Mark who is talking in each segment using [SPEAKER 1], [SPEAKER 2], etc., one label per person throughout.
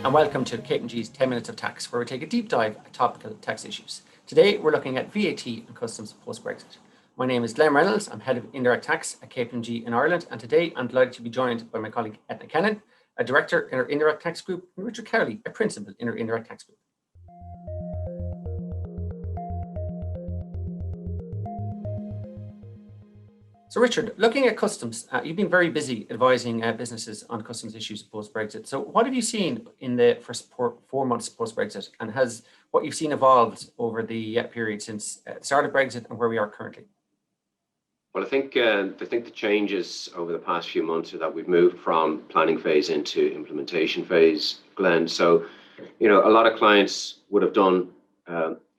[SPEAKER 1] and welcome to KPMG's 10 Minutes of Tax, where we take a deep dive at topical tax issues. Today, we're looking at VAT and Customs post-Brexit. My name is Glenn Reynolds. I'm Head of Indirect Tax at KPMG in Ireland, and today I'm delighted to be joined by my colleague Etna Kennan, a Director in our Indirect Tax Group, and Richard Cowley, a Principal in our Indirect Tax Group. So Richard, looking at customs, you've been very busy advising businesses on customs issues post-Brexit. So what have you seen in the first 4 months post-Brexit, and has what you've seen evolved over the period since the start of Brexit and where we are currently?
[SPEAKER 2] Well, I think the changes over the past few months are that we've moved from planning phase into implementation phase, Glenn. So, a lot of clients would have done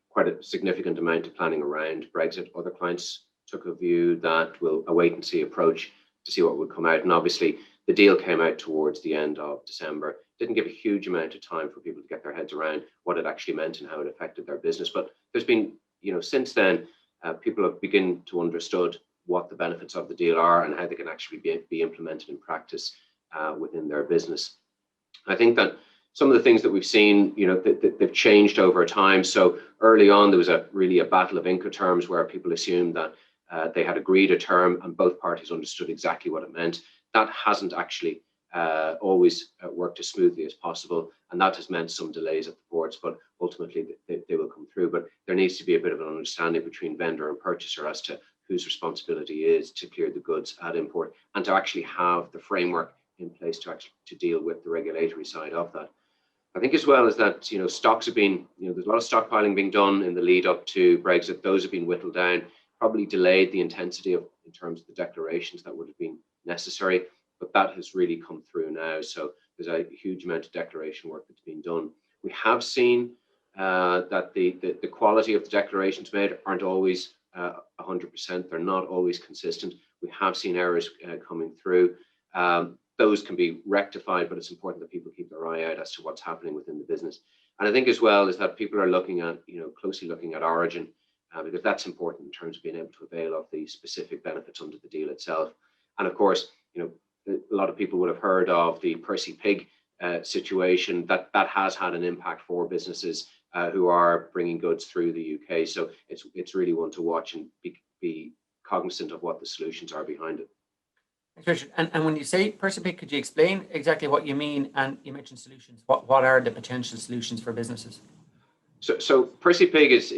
[SPEAKER 2] quite a significant amount of planning around Brexit. Other clients took a view that we'll a wait and see approach to see what would come out. And obviously the deal came out towards the end of December. Didn't give a huge amount of time for people to get their heads around what it actually meant and how it affected their business. But there's been, since then, people have begun to understood what the benefits of the deal are and how they can actually be implemented in practice within their business. I think that some of the things that we've seen, they've changed over time. So early on, there was really a battle of Incoterms where people assumed that they had agreed a term and both parties understood exactly what it meant. That hasn't actually always worked as smoothly as possible, and that has meant some delays at the ports, but ultimately they will come through. But there needs to be a bit of an understanding between vendor and purchaser as to whose responsibility is to clear the goods at import and to actually have the framework in place to deal with the regulatory side of that. I think as well as that, stocks have been, there's a lot of stockpiling being done in the lead up to Brexit. Those have been whittled down, probably delayed the intensity in terms of the declarations that would have been necessary, but that has really come through now. So there's a huge amount of declaration work that's been done. We have seen that the quality of the declarations made aren't always 100%. They're not always consistent. We have seen errors coming through. Those can be rectified, but it's important that people keep their eye out as to what's happening within the business. And I think as well is that people are looking at, closely looking at origin, because that's important in terms of being able to avail of the specific benefits under the deal itself. And of course, a lot of people would have heard of the Percy Pig situation. That has had an impact for businesses who are bringing goods through the UK. So it's really one to watch and be cognizant of what the solutions are behind it.
[SPEAKER 1] Thanks, Richard. And when you say Percy Pig, could you explain exactly what you mean? And you mentioned solutions. What are the potential solutions for businesses?
[SPEAKER 2] So Percy Pig is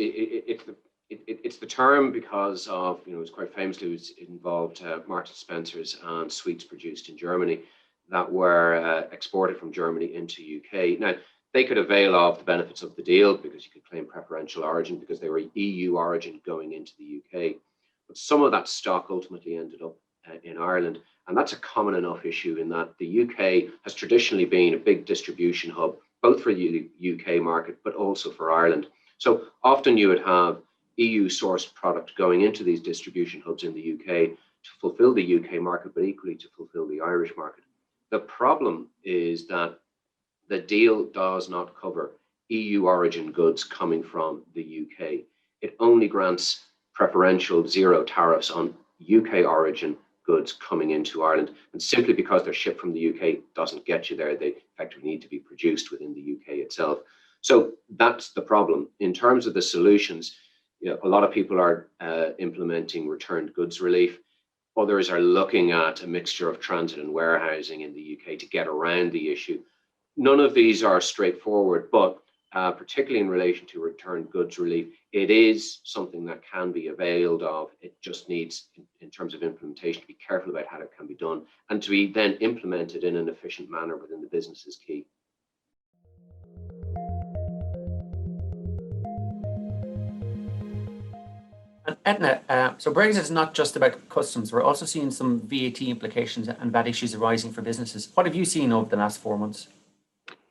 [SPEAKER 2] it's the term because of, it's quite famously involved Marks and Spencer's and sweets produced in Germany that were exported from Germany into UK. Now, they could avail of the benefits of the deal because you could claim preferential origin because they were EU origin going into the UK. But some of that stock ultimately ended up in Ireland. And that's a common enough issue in that the UK has traditionally been a big distribution hub, both for the UK market, but also for Ireland. So often you would have EU sourced product going into these distribution hubs in the UK to fulfill the UK market, but equally to fulfill the Irish market. The problem is that the deal does not cover EU origin goods coming from the UK. It only grants preferential zero tariffs on UK origin goods coming into Ireland. And simply because they're shipped from the UK doesn't get you there. They effectively need to be produced within the UK itself. So that's the problem. In terms of the solutions, a lot of people are implementing returned goods relief. Others are looking at a mixture of transit and warehousing in the UK to get around the issue. None of these are straightforward, but particularly in relation to returned goods relief, it is something that can be availed of. It just needs, in terms of implementation, to be careful about how it can be done and to be then implemented in an efficient manner within the business is key.
[SPEAKER 1] And Etna, so Brexit is not just about customs. We're also seeing some VAT implications and VAT issues arising for businesses. What have you seen over the last 4 months?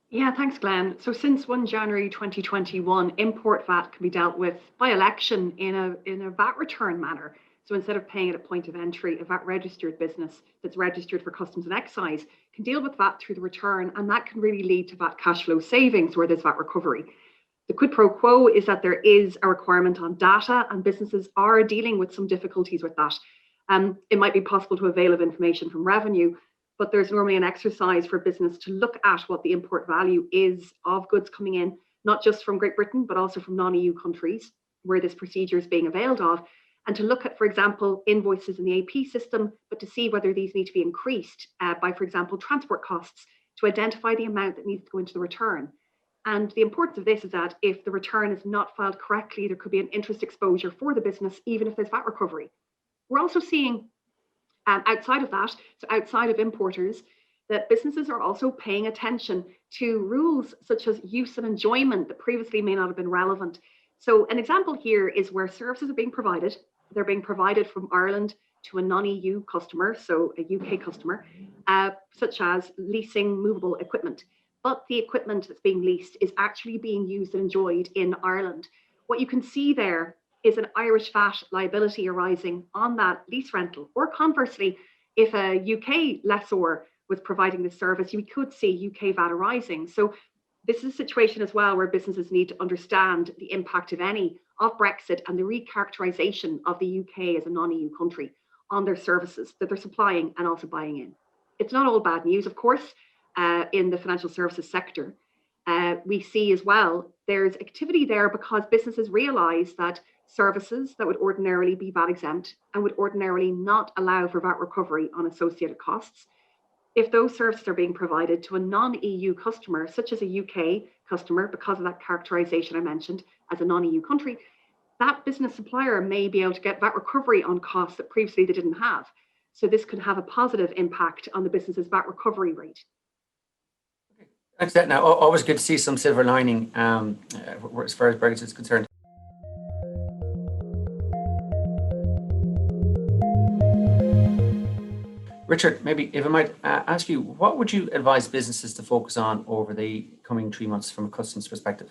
[SPEAKER 3] Yeah, thanks, Glenn. So since 1 January 2021, import VAT can be dealt with by election in a VAT return manner. So instead of paying at a point of entry, a VAT registered business that's registered for customs and excise can deal with VAT through the return, and that can really lead to VAT cash flow savings where there's VAT recovery. The quid pro quo is that there is a requirement on data, and businesses are dealing with some difficulties with that. It might be possible to avail of information from revenue, but there's normally an exercise for business to look at what the import value is of goods coming in, not just from Great Britain, but also from non-EU countries where this procedure is being availed of, and to look at, for example, invoices in the AP system, but to see whether these need to be increased by, for example, transport costs to identify the amount that needs to go into the return. And the importance of this is that if the return is not filed correctly, there could be an interest exposure for the business, even if there's VAT recovery. We're also seeing outside of that, so outside of importers, that businesses are also paying attention to rules such as use and enjoyment that previously may not have been relevant. So an example here is where services are being provided. They're being provided from Ireland to a non-EU customer, so a UK customer, such as leasing movable equipment. But the equipment that's being leased is actually being used and enjoyed in Ireland. What you can see there is an Irish VAT liability arising on that lease rental. Or conversely, if a UK lessor was providing the service, you could see UK VAT arising. So this is a situation as well where businesses need to understand the impact, if any, of Brexit and the recharacterisation of the UK as a non-EU country on their services that they're supplying and also buying in. It's not all bad news, of course, in the financial services sector. We see as well, there's activity there because businesses realise that services that would ordinarily be VAT exempt and would ordinarily not allow for VAT recovery on associated costs, if those services are being provided to a non-EU customer, such as a UK customer, because of that characterisation I mentioned as a non-EU country, that business supplier may be able to get VAT recovery on costs that previously they didn't have. So this could have a positive impact on the business's VAT recovery rate.
[SPEAKER 1] Thanks, that. Now, always good to see some silver lining as far as Brexit is concerned. Richard, maybe if I might ask you, what would you advise businesses to focus on over the coming 3 months from a customs perspective?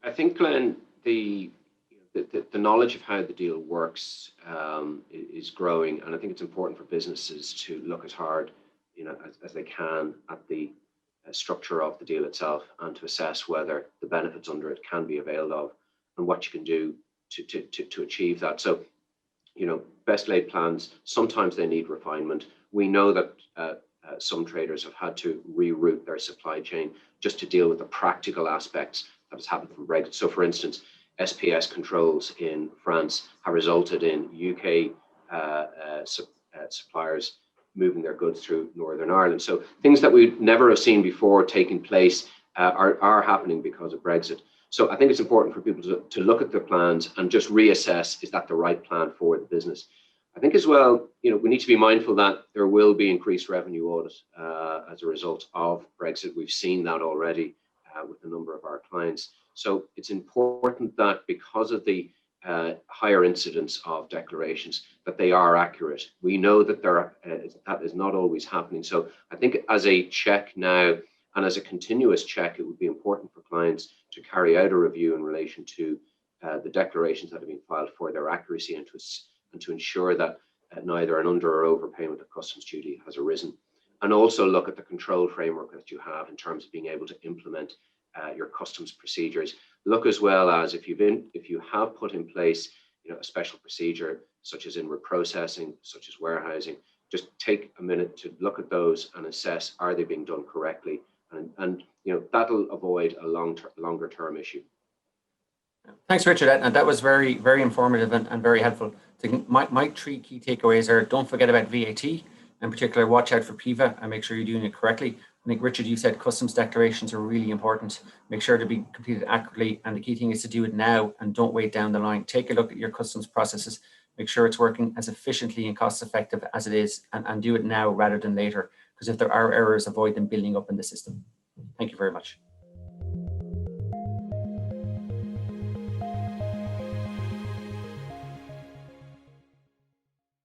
[SPEAKER 2] I think, Glenn, the knowledge of how the deal works is growing, and I think it's important for businesses to look as hard, as they can at the structure of the deal itself, and to assess whether the benefits under it can be availed of and what you can do to achieve that. So, best laid plans, sometimes they need refinement. We know that some traders have had to reroute their supply chain just to deal with the practical aspects that has happened from Brexit. So, for instance, SPS controls in France have resulted in UK suppliers moving their goods through Northern Ireland. So things that we'd never have seen before taking place are happening because of Brexit. So I think it's important for people to look at their plans and just reassess, is that the right plan for the business? I think as well, we need to be mindful that there will be increased revenue audit as a result of Brexit. We've seen that already with a number of our clients. So it's important that because of the higher incidence of declarations, that they are accurate. We know that that is not always happening. So I think as a check now and as a continuous check, it would be important for clients to carry out a review in relation to the declarations that have been filed for their accuracy and to ensure that neither an under or overpayment of customs duty has arisen. And also look at the control framework that you have in terms of being able to implement your customs procedures. Look as well as if you have put in place a special procedure, such as in processing, such as warehousing, just take a minute to look at those and assess, are they being done correctly? And that'll avoid a longer term issue.
[SPEAKER 1] Thanks, Richard. And that was very, very informative and very helpful. My 3 key takeaways are: don't forget about VAT, in particular, watch out for PIVA and make sure you're doing it correctly. I think, Richard, you said customs declarations are really important. Make sure to be completed accurately. And the key thing is to do it now and don't wait down the line. Take a look at your customs processes. Make sure it's working as efficiently and cost effective as it is, and do it now rather than later. Because if there are errors, avoid them building up in the system. Thank you very much.